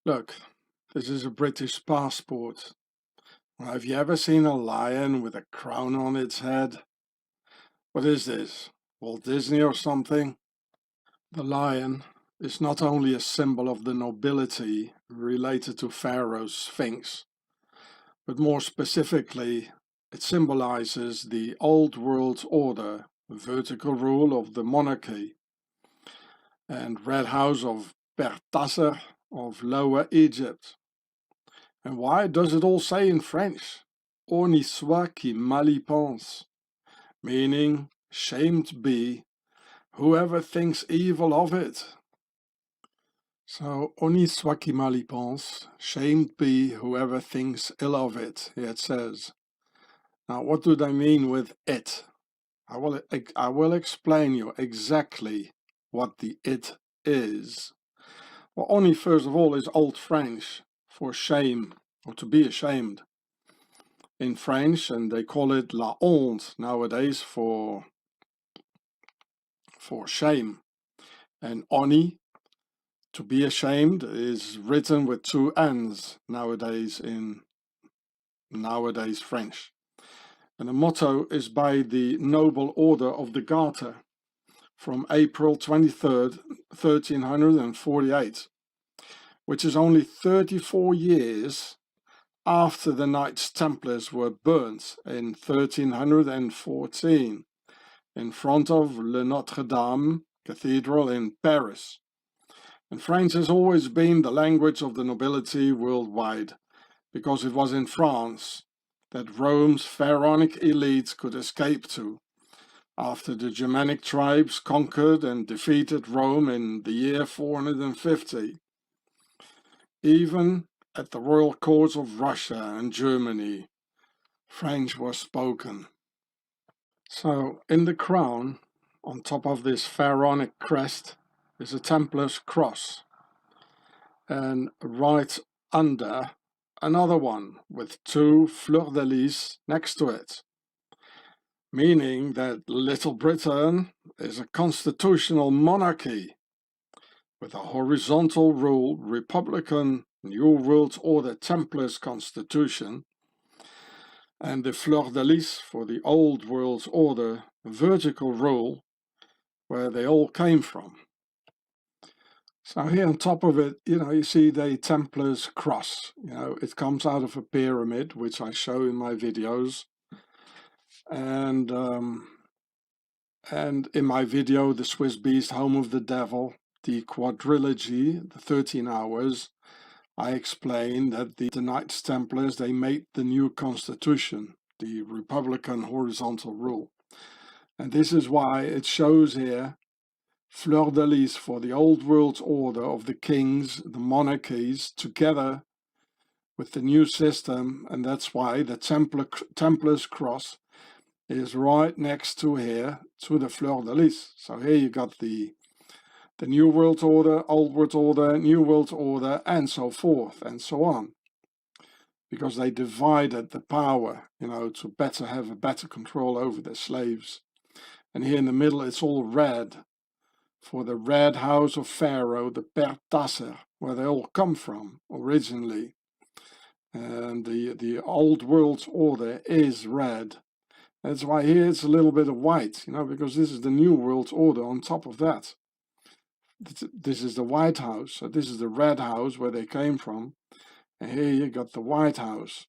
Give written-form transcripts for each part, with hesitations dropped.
Look, this is a British passport. Have you ever seen a lion with a crown on its head? What is this? Walt Disney or something? The lion is not only a symbol of the nobility related to Pharaoh's Sphinx, but more specifically, it symbolizes the old world order, vertical rule of the monarchy, and Red House of Bertasser of Lower Egypt. And why does it all say in French? On y soit qui mal y pense, meaning shamed be whoever thinks evil of it. So, on y soit qui mal y pense, shamed be whoever thinks ill of it, here it says. Now, what do they mean with it? I will explain you exactly what the it is. Well, oni, first of all, is Old French for shame, or to be ashamed. In French, and they call it la honte nowadays for shame. And oni, to be ashamed, is written with two N's nowadays in nowadays French. And the motto is by the Noble Order of the Garter from April 23rd, 1348, which is only 34 years after the Knights Templars were burnt in 1314 in front of Le Notre Dame Cathedral in Paris. And French has always been the language of the nobility worldwide, because it was in France that Rome's pharaonic elite could escape to, after the Germanic tribes conquered and defeated Rome in the year 450. Even at the royal courts of Russia and Germany, French was spoken. So, in the crown, on top of this pharaonic crest, is a Templar's cross, and right under, another one with two fleur-de-lis next to it, meaning that Little Britain is a constitutional monarchy with a horizontal rule Republican New World Order Templars constitution, and the fleur-de-lis for the Old World Order vertical rule where they all came from. So here on top of it, you see the Templars cross. It comes out of a pyramid, which I show in my videos. And in my video, The Swiss Beast, Home of the Devil, the quadrilogy, the 13 hours, I explain that the Knights Templars, they made the new constitution, the Republican horizontal rule. And this is why it shows here fleur-de-lis for the old world order of the kings, the monarchies, together with the new system, and that's why the Templars cross is right next to here, to the fleur-de-lis. So here you got the New World Order, Old World Order, New World Order, and so forth, and so on. Because they divided the power, to have a better control over their slaves. And here in the middle, it's all red, for the Red House of Pharaoh, the Bertasser, where they all come from originally. And the Old World Order is red. That's why here it's a little bit of white, because this is the New World Order on top of that. This is the White House, so this is the Red House where they came from. And here you got the White House,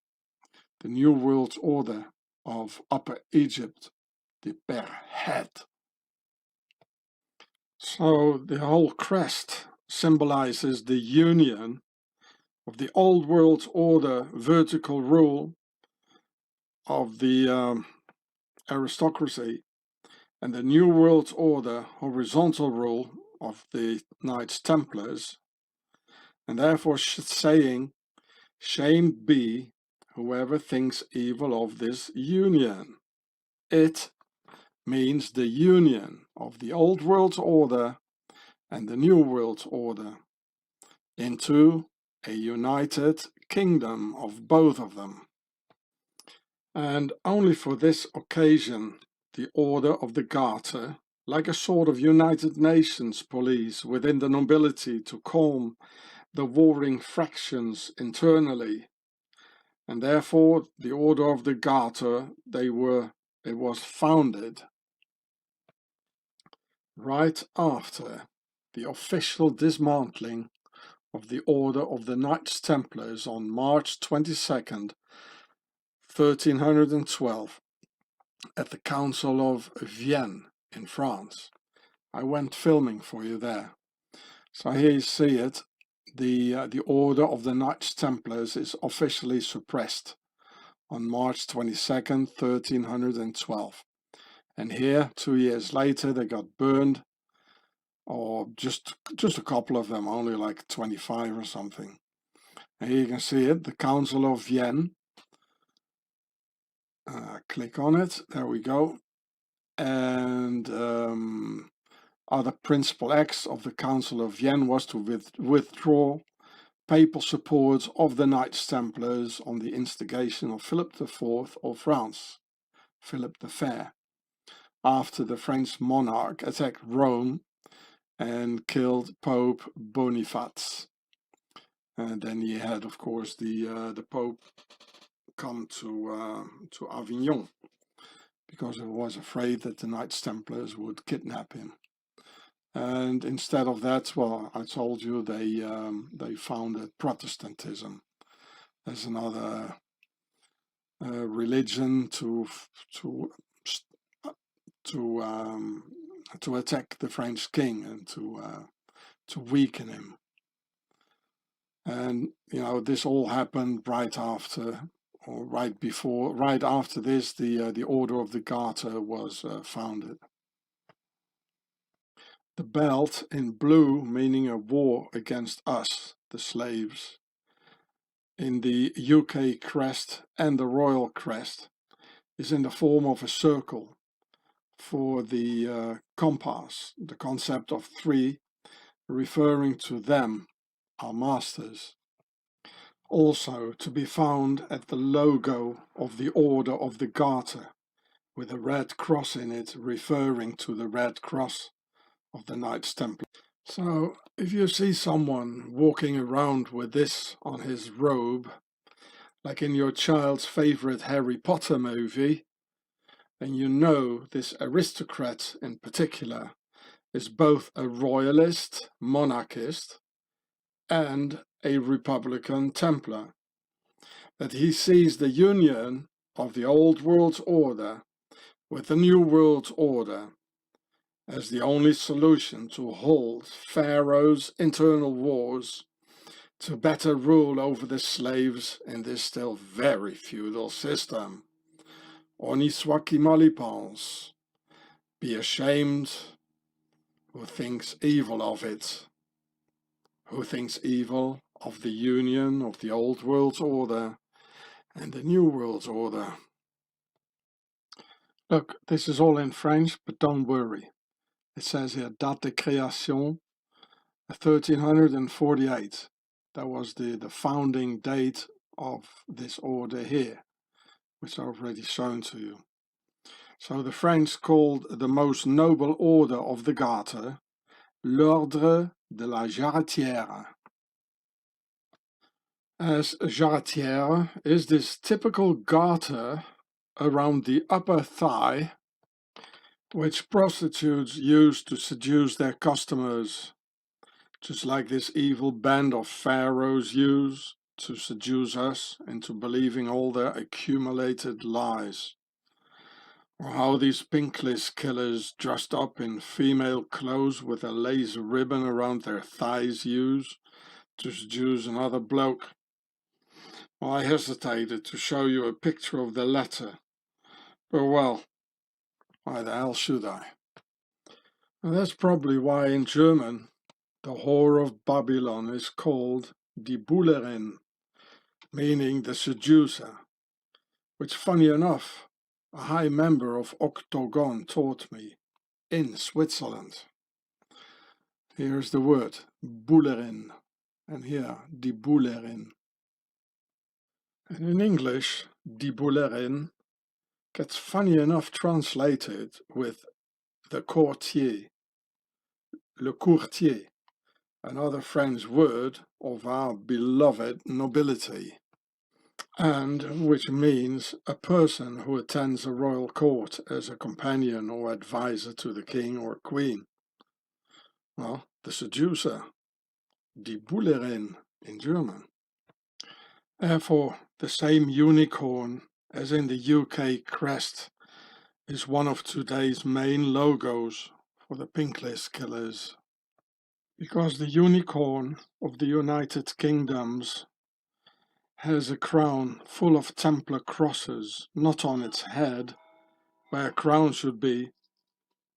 the New World Order of Upper Egypt, the Berhet. So the whole crest symbolizes the union of the Old World Order vertical rule of the aristocracy and the New World Order horizontal rule of the Knights Templars, and therefore saying, "Shame be whoever thinks evil of this union." It means the union of the Old World Order and the New World Order into a united kingdom of both of them. And only for this occasion, the Order of the Garter, like a sort of United Nations police within the nobility to calm the warring fractions internally, and therefore the Order of the Garter, it was founded right after the official dismantling of the Order of the Knights Templars on March 22nd, 1312, at the Council of Vienne in France. I went filming for you there. So here you see it. The Order of the Knights Templars is officially suppressed on March 22nd, 1312. And here, 2 years later, they got burned, or just a couple of them, only like 25 or something. And here you can see it, the Council of Vienne. Click on it, there we go. And other principal acts of the Council of Vienne was to withdraw papal support of the Knights Templars on the instigation of Philip IV of France, Philip the Fair, after the French monarch attacked Rome and killed Pope Boniface. And then he had, of course, the Pope come to Avignon, because he was afraid that the Knights Templars would kidnap him. And instead of that, well, I told you they founded Protestantism as another religion to attack the French king and to weaken him. And you know, this all happened right after, or right after this, the Order of the Garter was founded. The belt in blue, meaning a war against us, the slaves, in the UK crest and the royal crest, is in the form of a circle for the compass, the concept of three, referring to them, our masters. Also to be found at the logo of the Order of the Garter, with a red cross in it, referring to the Red Cross of the Knights Templar. So if you see someone walking around with this on his robe, like in your child's favorite Harry Potter movie, then you know this aristocrat in particular is both a royalist, monarchist, and a Republican Templar. That he sees the union of the old world order with the new world order as the only solution to halt Pharaoh's internal wars, to better rule over the slaves in this still very feudal system. Honi soit qui mal y pense. Be ashamed who thinks evil of it. Who thinks evil of the union of the old world order and the new world order. Look, this is all in French, but don't worry. It says here, date de création, 1348. That was the founding date of this order here, which I've already shown to you. So the French called the most noble order of the Garter, l'Ordre de la Jarretière. As jarretière is this typical garter around the upper thigh, which prostitutes use to seduce their customers, just like this evil band of pharaohs use to seduce us into believing all their accumulated lies. Or how these pinkless killers dressed up in female clothes with a lace ribbon around their thighs use to seduce another bloke. Well, I hesitated to show you a picture of the latter, but well, why the hell should I? And that's probably why in German the whore of Babylon is called die Bullerin, meaning the seducer, which, funny enough, a high member of Octagon taught me in Switzerland. Here's the word, Bullerin, and here, die Bullerin. And in English, die Bullerin gets, funny enough, translated with the courtier, le courtier, another French word of our beloved nobility, and which means a person who attends a royal court as a companion or advisor to the king or queen. Well, the seducer, die Bullerin in German. Therefore, the same unicorn as in the UK crest is one of today's main logos for the pink list killers. Because the unicorn of the United Kingdoms has a crown full of Templar crosses, not on its head, where a crown should be,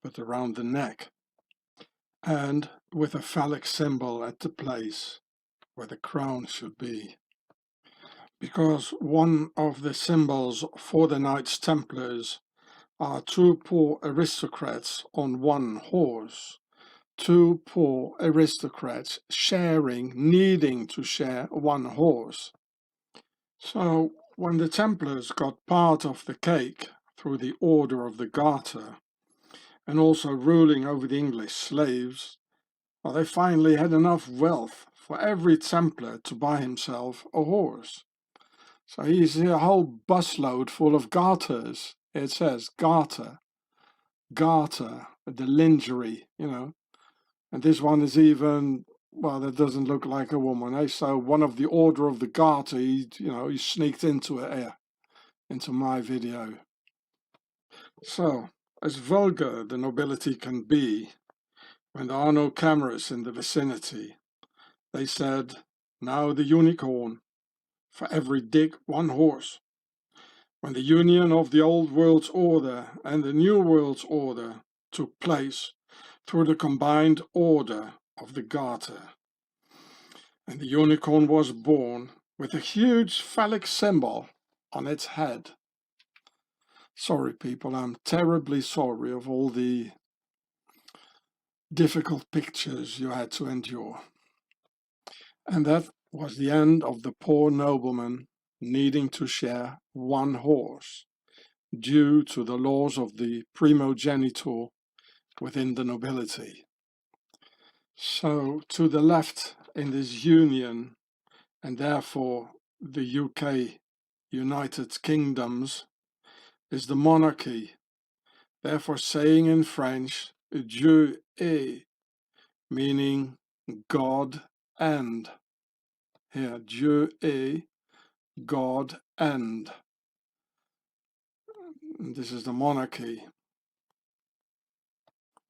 but around the neck, and with a phallic symbol at the place where the crown should be. Because one of the symbols for the Knights Templars are two poor aristocrats on one horse, two poor aristocrats needing to share one horse. So when the Templars got part of the cake through the Order of the Garter, and also ruling over the English slaves, well, they finally had enough wealth for every Templar to buy himself a horse. So he's a whole busload full of garters. It says garter, the lingerie, and this one is even, well, that doesn't look like a woman, eh? So one of the Order of the Garter, he sneaked into it here, into my video. So, as vulgar the nobility can be, when there are no cameras in the vicinity, they said, now the unicorn, for every dick one horse. When the union of the old world's order and the new world's order took place through the combined order of the Garter, and the unicorn was born with a huge phallic symbol on its head. Sorry people, I'm terribly sorry of all the difficult pictures you had to endure. And that was the end of the poor nobleman needing to share one horse, due to the laws of the primogeniture within the nobility. So to the left in this union, and therefore the UK, United Kingdoms, is the monarchy, therefore saying in French, Dieu est, meaning God and. Here, Dieu est, God and. This is the monarchy.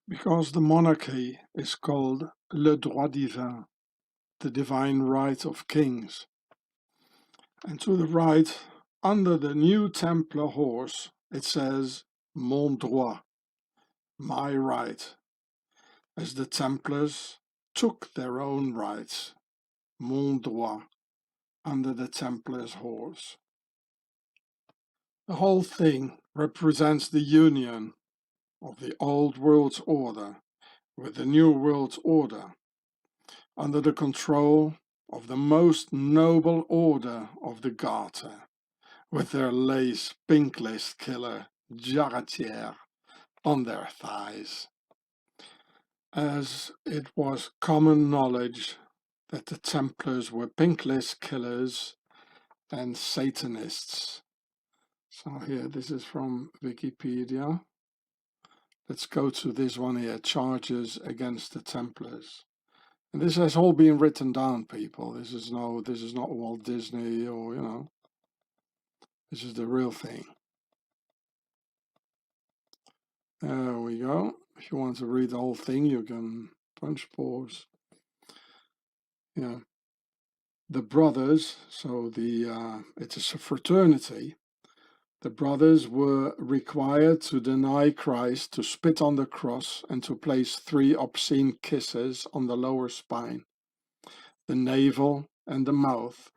Because the monarchy is called le droit divin, the divine right of kings. And to the right, under the new Templar horse, it says mon droit, my right, as the Templars took their own rights, mon droit, under the Templars' horse. The whole thing represents the union of the old world's order with the new world's order, under the control of the most noble order of the Garter, with their lace pink list killer Jarretière on their thighs. As it was common knowledge that the Templars were pink list killers and Satanists. So here, this is from Wikipedia. Let's go to this one here, charges against the Templars. And this has all been written down, people. This is not Walt Disney or, this is the real thing. There we go. If you want to read the whole thing, you can punch pause. Yeah. The brothers, so it's a fraternity. The brothers were required to deny Christ, to spit on the cross, and to place 3 obscene kisses on the lower spine, the navel, and the mouth.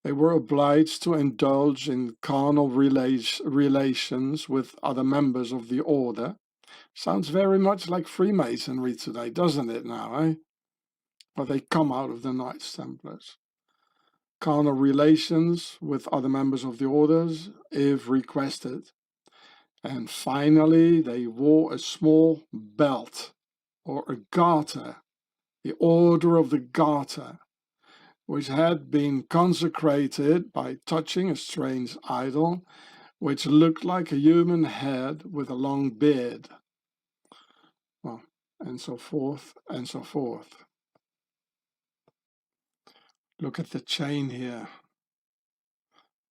They were obliged to indulge in carnal relations with other members of the order. Sounds very much like Freemasonry today, doesn't it now, eh? But they come out of the Knights Templars. Carnal relations with other members of the orders, if requested. And finally, they wore a small belt, or a garter, the Order of the Garter, which had been consecrated by touching a strange idol which looked like a human head with a long beard. Well, and so forth, and so forth. Look at the chain here.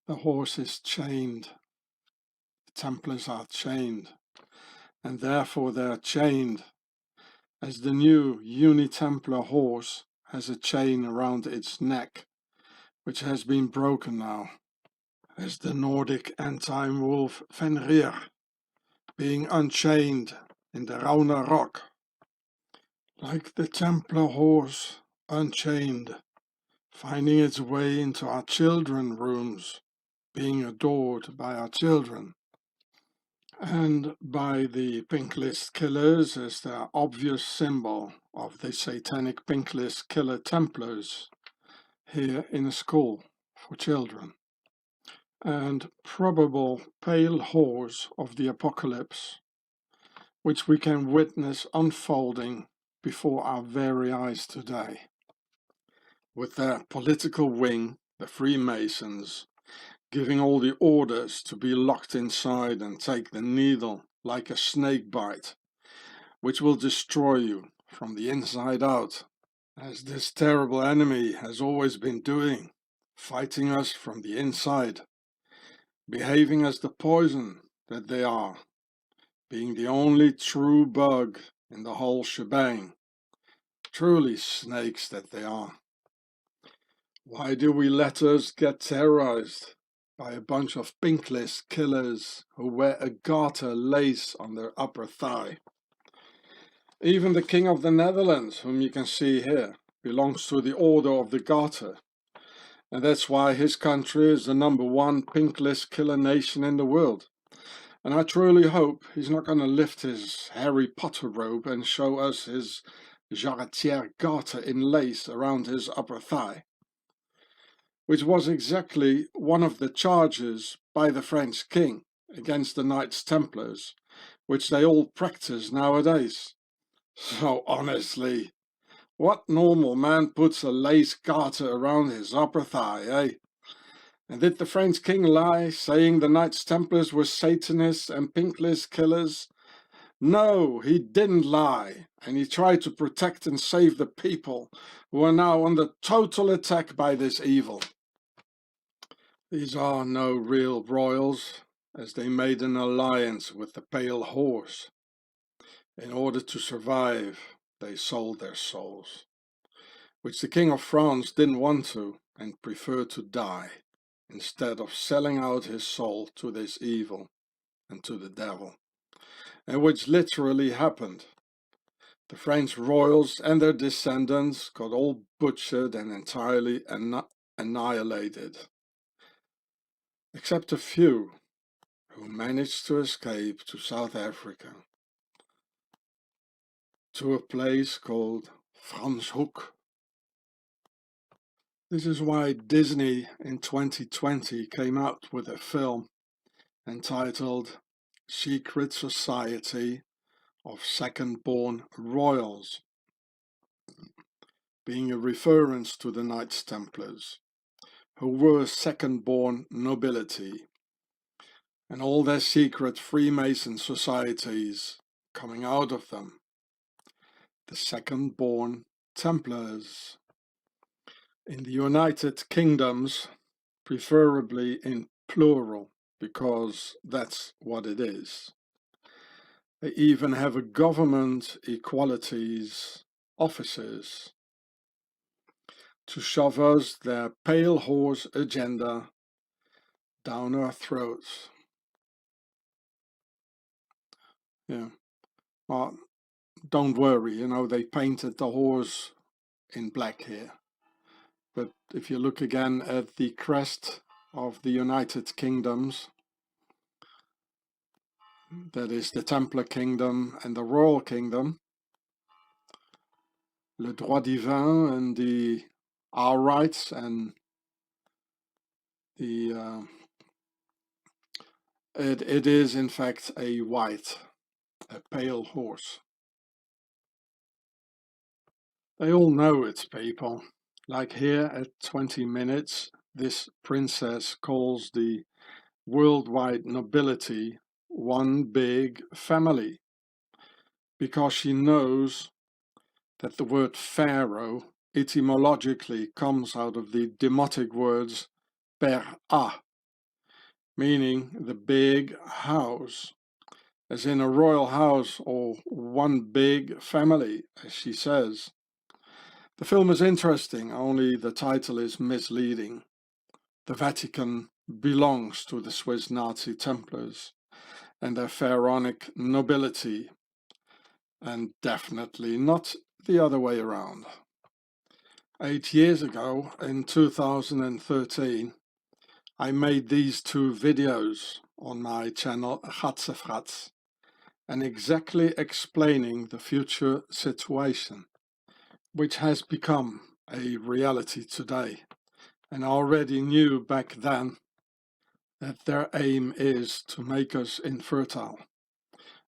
The horse is chained. The Templars are chained, and therefore they are chained, as the new Unitemplar horse has a chain around its neck, which has been broken now, as the Nordic end-time wolf Fenrir, being unchained in the Rauner Rock, like the Templar horse unchained, finding its way into our children's rooms, being adored by our children, and by the pink list killers as their obvious symbol of the satanic pink list killer Templars here in a school for children, and probable pale horrors of the apocalypse, which we can witness unfolding before our very eyes today, with their political wing, the Freemasons, giving all the orders to be locked inside and take the needle like a snake bite, which will destroy you from the inside out, as this terrible enemy has always been doing, fighting us from the inside, behaving as the poison that they are, being the only true bug in the whole shebang, truly snakes that they are. Why do we let us get terrorized by a bunch of pink list killers who wear a garter lace on their upper thigh? Even the King of the Netherlands, whom you can see here, belongs to the Order of the Garter, and that's why his country is the #1 pink list killer nation in the world. And I truly hope he's not going to lift his Harry Potter robe and show us his jarretière garter in lace around his upper thigh, which was exactly one of the charges by the French king against the Knights Templars, which they all practice nowadays. So honestly, what normal man puts a lace garter around his upper thigh, eh? And did the French king lie, saying the Knights Templars were Satanists and pink list killers? No, he didn't lie, and he tried to protect and save the people who are now under total attack by this evil. These are no real royals, as they made an alliance with the Pale Horse. In order to survive, they sold their souls, which the King of France didn't want to and preferred to die, instead of selling out his soul to this evil and to the devil, and which literally happened. The French royals and their descendants got all butchered and entirely annihilated, except a few who managed to escape to South Africa, to a place called Franschhoek. This is why Disney in 2020 came out with a film entitled Secret Society of Second-Born Royals, being a reference to the Knights Templars, who were second-born nobility, and all their secret Freemason societies coming out of them, the second-born Templars. In the United Kingdoms, preferably in plural, because that's what it is. They even have a government equalities offices to shove us their pale horse agenda down our throats. Yeah, well, don't worry, you know, they painted the horse in black here. But if you look again at the crest of the United Kingdoms, that is the Templar Kingdom and the Royal Kingdom, le droit divin and the our rights and the it is in fact a white, a pale horse. They all know it's people. Like here at 20 minutes, this princess calls the worldwide nobility one big family, because she knows that the word pharaoh etymologically comes out of the demotic words per a, meaning the big house, as in a royal house or one big family, as she says. The film is interesting, only the title is misleading. The Vatican belongs to the Swiss Nazi Templars and their pharaonic nobility, and definitely not the other way around. 8 years ago, in 2013, I made these two videos on my channel Gatzefratz, and exactly explaining the future situation, which has become a reality today. And I already knew back then that their aim is to make us infertile,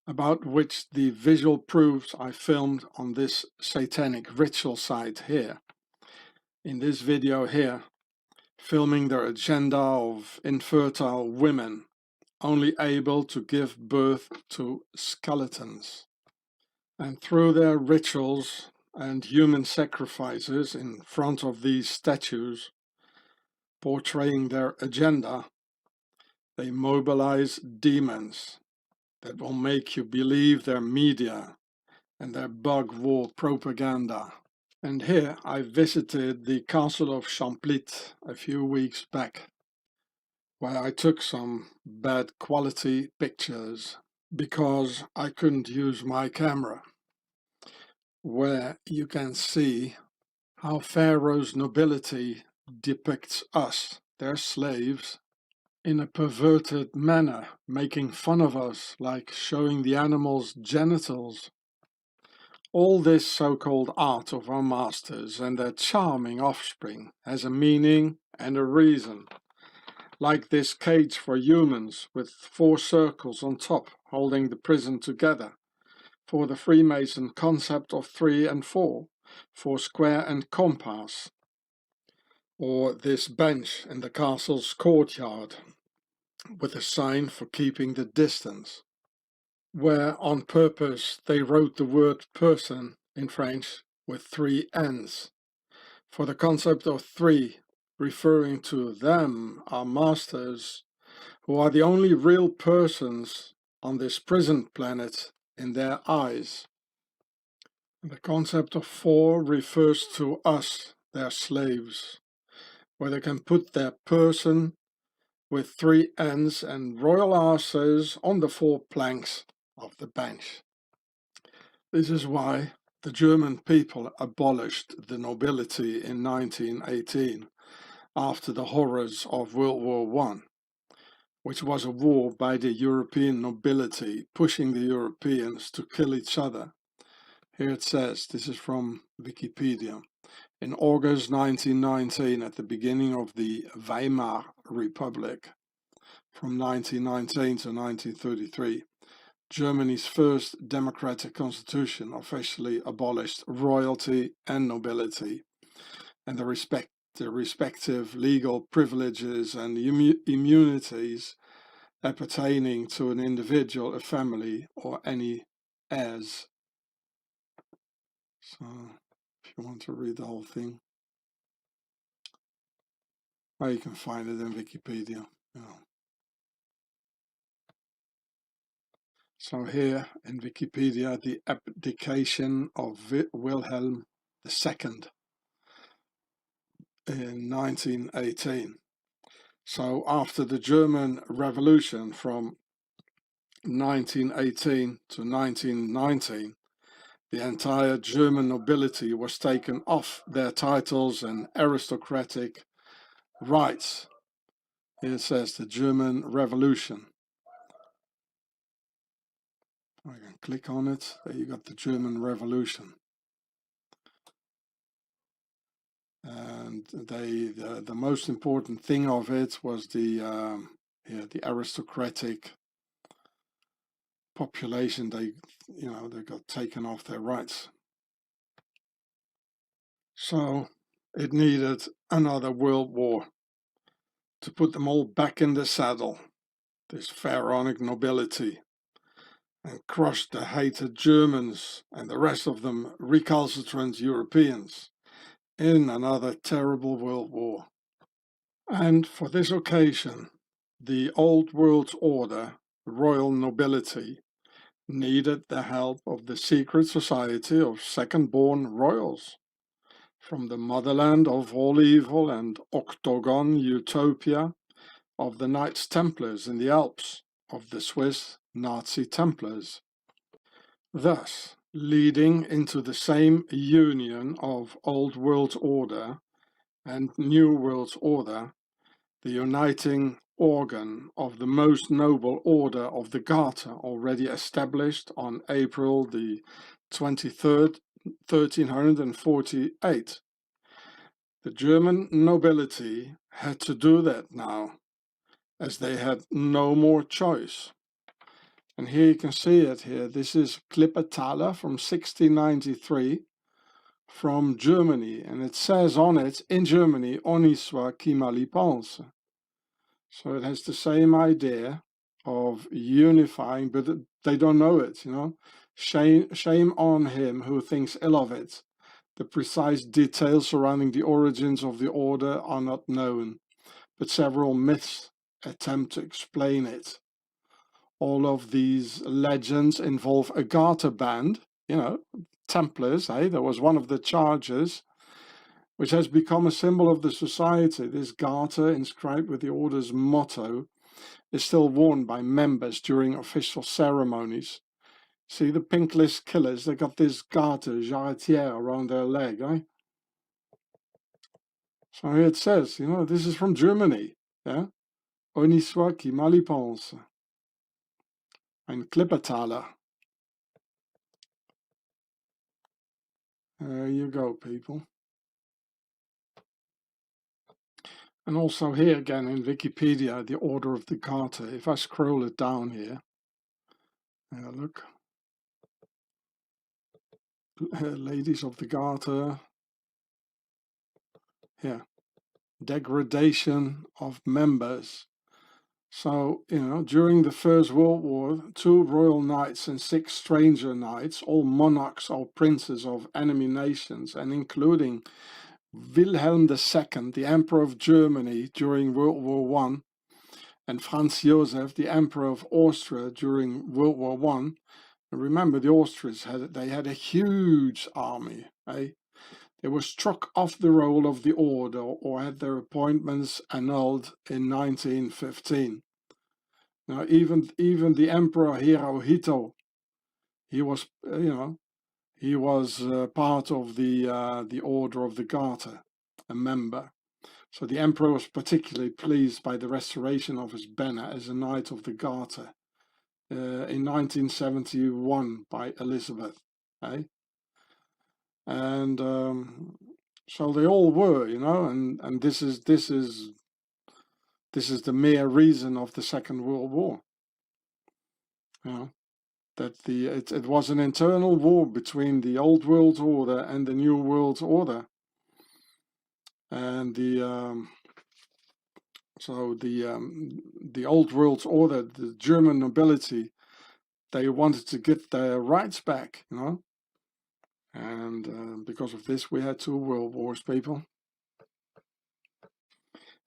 about which the visual proofs I filmed on this satanic ritual site here. In this video here, filming their agenda of infertile women, only able to give birth to skeletons. And through their rituals and human sacrifices in front of these statues, portraying their agenda, they mobilize demons that will make you believe their media and their bug war propaganda. And here I visited the castle of Champlit a few weeks back, where I took some bad quality pictures because I couldn't use my camera, where you can see how Pharaoh's nobility depicts us, their slaves, in a perverted manner, making fun of us, like showing the animals' genitals. All this so-called art of our masters and their charming offspring has a meaning and a reason, like this cage for humans with 4 circles on top holding the prison together, for the Freemason concept of 3 and 4, for square and compass, or this bench in the castle's courtyard with a sign for keeping the distance, where on purpose they wrote the word person in French with 3 N's, for the concept of 3 referring to them, our masters, who are the only real persons on this prison planet in their eyes. The concept of 4 refers to us, their slaves, where they can put their person with 3 N's and royal asses on the 4 planks of the bench. This is why the German people abolished the nobility in 1918 after the horrors of World War I, which was a war by the European nobility pushing the Europeans to kill each other. Here it says, this is from Wikipedia, in August 1919, at the beginning of the Weimar Republic, from 1919 to 1933, Germany's first democratic constitution officially abolished royalty and nobility, and the respective legal privileges and immunities appertaining to an individual, a family, or any heirs. So, if you want to read the whole thing, well, you can find it in Wikipedia. You know. So here in Wikipedia, the abdication of Wilhelm II in 1918. So after the German Revolution from 1918 to 1919, the entire German nobility was taken off their titles and aristocratic rights. Here it says the German Revolution. I can click on it. There you got the German Revolution. And the most important thing of it was the aristocratic population. They got taken off their rights. So it needed another world war to put them all back in the saddle, this pharaonic nobility, and crush the hated Germans and the rest of them recalcitrant Europeans in another terrible world war. And for this occasion, the old world order, royal nobility, needed the help of the secret society of second-born royals from the motherland of all evil and octagon utopia of the Knights Templars in the Alps, of the Swiss Nazi Templars, thus leading into the same union of Old World Order and New World Order, the uniting organ of the most noble order of the Garter, already established on April the 23rd, 1348. The German nobility had to do that now, as they had no more choice. And here you can see it here. This is Klippetaler from 1693 from Germany, and it says on it, in Germany, on y soit qui mal y pense. So it has the same idea of unifying, but they don't know it, you know. Shame on him who thinks ill of it. The precise details surrounding the origins of the order are not known, but several myths attempt to explain it. All of these legends involve a Garter band, you know, Templars, that was one of the charges, which has become a symbol of the society. This Garter, inscribed with the order's motto, is still worn by members during official ceremonies. See the pinkless killers, they got this Garter, jarretière, around their leg, So here it says, you know, this is from Germany, yeah? On y soit qui mal y pense. Ein Klippetaler. There you go, people. And also here again in Wikipedia, the order of the Garter. If I scroll it down here, look. Ladies of the Garter. Here. Degradation of members. So, you know, during the First World War, 2 royal knights and 6 stranger knights, all monarchs or princes of enemy nations, and including Wilhelm II, the Emperor of Germany during World War I, and Franz Joseph, the Emperor of Austria during World War I. Remember, the Austrians had a huge army. They were struck off the roll of the order or had their appointments annulled in 1915. Now, even the Emperor Hirohito, he was, he was part of the Order of the Garter, a member. So the Emperor was particularly pleased by the restoration of his banner as a Knight of the Garter in 1971 by Elizabeth. And so they all were, you know, and this is the mere reason of the Second World War. You know, that it was an internal war between the Old World Order and the New World Order, and the Old World Order, the German nobility, they wanted to get their rights back, you know, and because of this we had 2 world wars, people.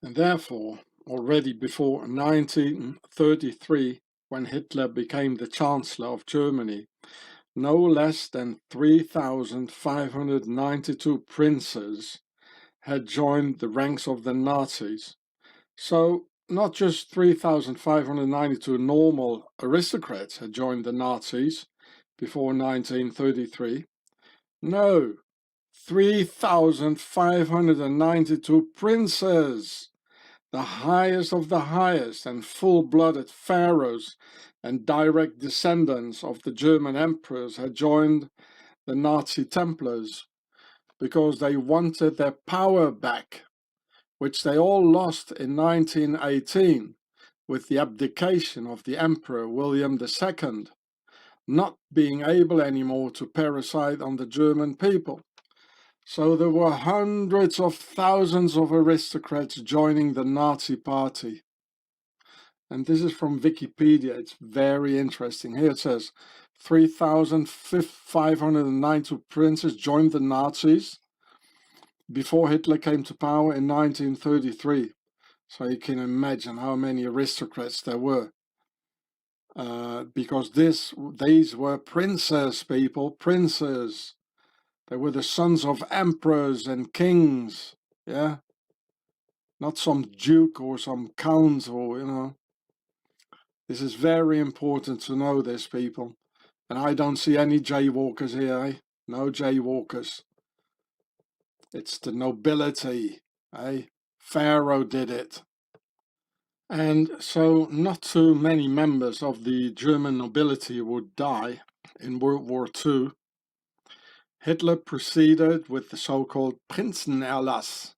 And therefore, already before 1933, when Hitler became the Chancellor of Germany, no less than 3,592 princes had joined the ranks of the Nazis. So not just 3,592 normal aristocrats had joined the Nazis before 1933. No, 3,592 princes, the highest of the highest and full-blooded pharaohs and direct descendants of the German emperors, had joined the Nazi Templars because they wanted their power back, which they all lost in 1918 with the abdication of the Emperor William II, not being able anymore to parasite on the German people. So there were hundreds of thousands of aristocrats joining the Nazi party. And this is from Wikipedia. It's very interesting. Here it says 3,592 princes joined the Nazis before Hitler came to power in 1933. So you can imagine how many aristocrats there were. Because these were princes, people, princes. They were the sons of emperors and kings, yeah? Not some duke or some count or, you know. This is very important to know this, people. And I don't see any jaywalkers here, eh? No jaywalkers. It's the nobility, eh? Pharaoh did it. And so not too many members of the German nobility would die in World War II. Hitler proceeded with the so-called Prinzenerlass,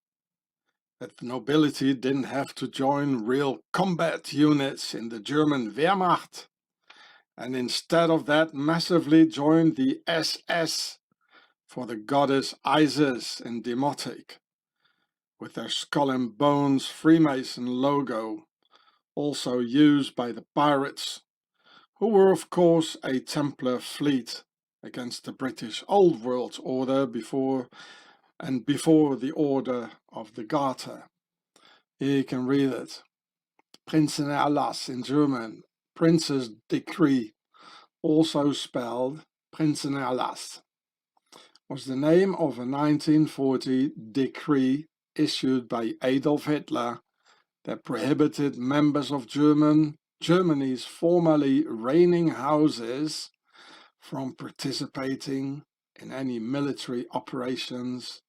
that the nobility didn't have to join real combat units in the German Wehrmacht, and instead of that massively joined the SS for the goddess Isis in Demotic, with their skull and bones Freemason logo, also used by the pirates, who were of course a Templar fleet against the British Old World Order before the order of the Garter. Here you can read it. Prinzenerlass in German, Prince's Decree, also spelled Prinzenerlass, was the name of a 1940 decree issued by Adolf Hitler that prohibited members of Germany's formerly reigning houses from participating in any military operations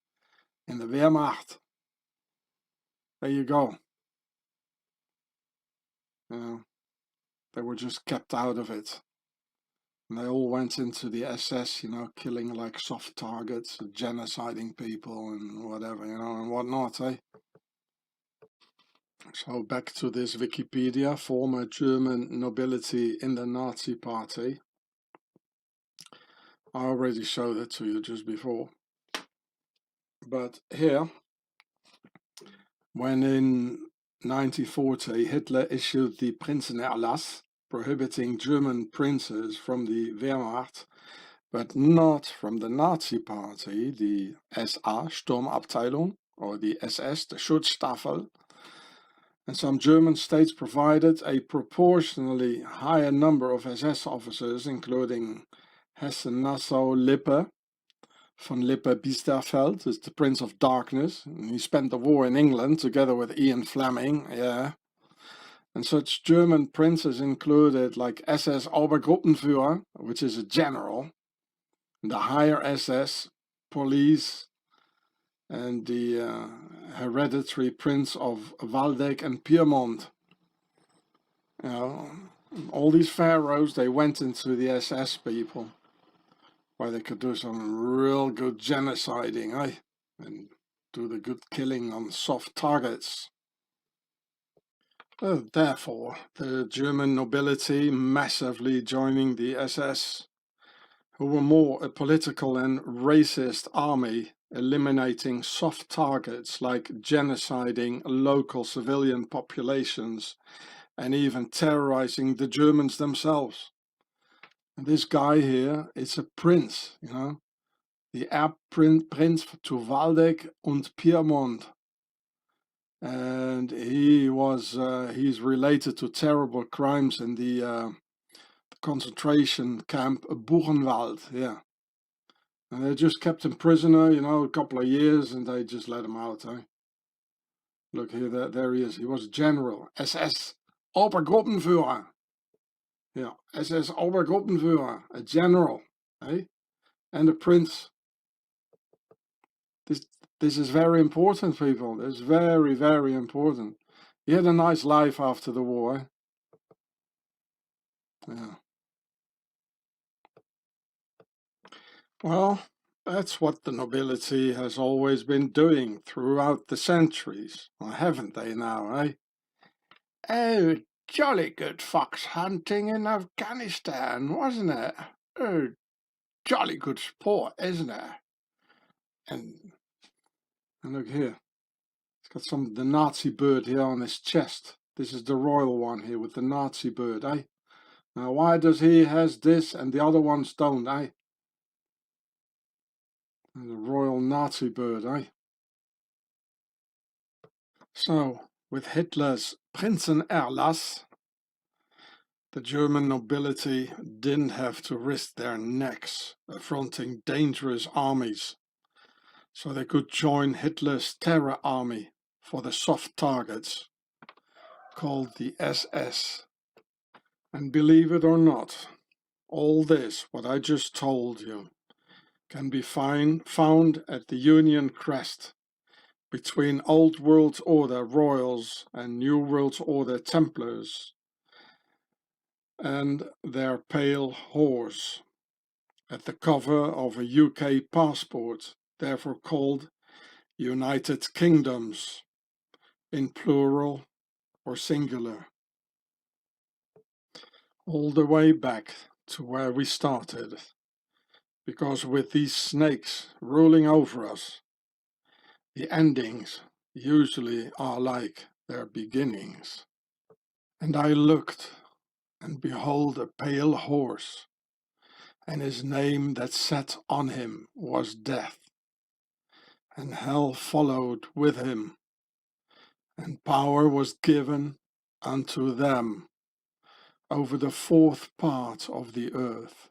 in the Wehrmacht. There you go. You know, they were just kept out of it. And they all went into the SS, you know, killing like soft targets, genociding people and whatever, you know, and whatnot, eh? So back to this Wikipedia, former German nobility in the Nazi party. I already showed it to you just before. But here, when in 1940 Hitler issued the Prinzenerlass, prohibiting German princes from the Wehrmacht, but not from the Nazi party, the SA, Sturmabteilung, or the SS, the Schutzstaffel, and some German states provided a proportionally higher number of SS officers, including Hessen-Nassau-Lippe, von Lippe-Biesterfeld is the Prince of Darkness, and he spent the war in England together with Ian Fleming, yeah. And such German princes included like SS Obergruppenführer, which is a general, the higher SS, police, and the hereditary Prince of Waldeck and Piedmont. You know, all these pharaohs, they went into the SS, people, where they could do some real good genociding, eh? And do the good killing on soft targets. Therefore, the German nobility massively joining the SS, who were more a political and racist army, eliminating soft targets like genociding local civilian populations and even terrorizing the Germans themselves. And this guy here is a prince, you know, the Erbprinz to Waldeck und Piedmont. And he's related to terrible crimes in the concentration camp Buchenwald, yeah. And they just kept him prisoner, you know, a couple of years, and they just let him out, eh? Look here, there he is. He was a general, SS Obergruppenführer. Yeah, SS Obergruppenführer, a general, eh? And a prince. This is very important, people. This is very, very important. He had a nice life after the war, eh? Yeah. Well, that's what the nobility has always been doing throughout the centuries, or haven't they now, eh? Oh, jolly good fox hunting in Afghanistan, wasn't it? Oh, jolly good sport, isn't it? And look here, it's got the Nazi bird here on his chest. This is the royal one here with the Nazi bird, eh? Now why does he has this and the other ones don't, eh? And the royal Nazi bird, eh? So, with Hitler's Prinzenerlass, the German nobility didn't have to risk their necks affronting dangerous armies, so they could join Hitler's terror army for the soft targets, called the SS. And believe it or not, all this, what I just told you, can be found at the Union Crest between Old World Order Royals and New World Order Templars and their pale horse at the cover of a UK passport, therefore called United Kingdoms in plural or singular. All the way back to where we started, because with these snakes ruling over us, the endings usually are like their beginnings. And I looked, and behold a pale horse, and his name that sat on him was Death, and hell followed with him, and power was given unto them over the fourth part of the earth,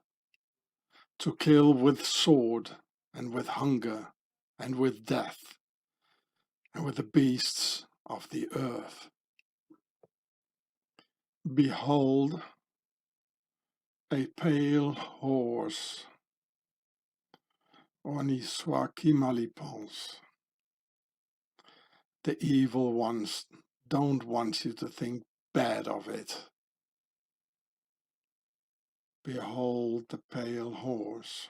to kill with sword, and with hunger, and with death, and with the beasts of the earth. Behold, a pale horse, oni soit qui mal y pense. The evil ones don't want you to think bad of it. Behold the pale horse.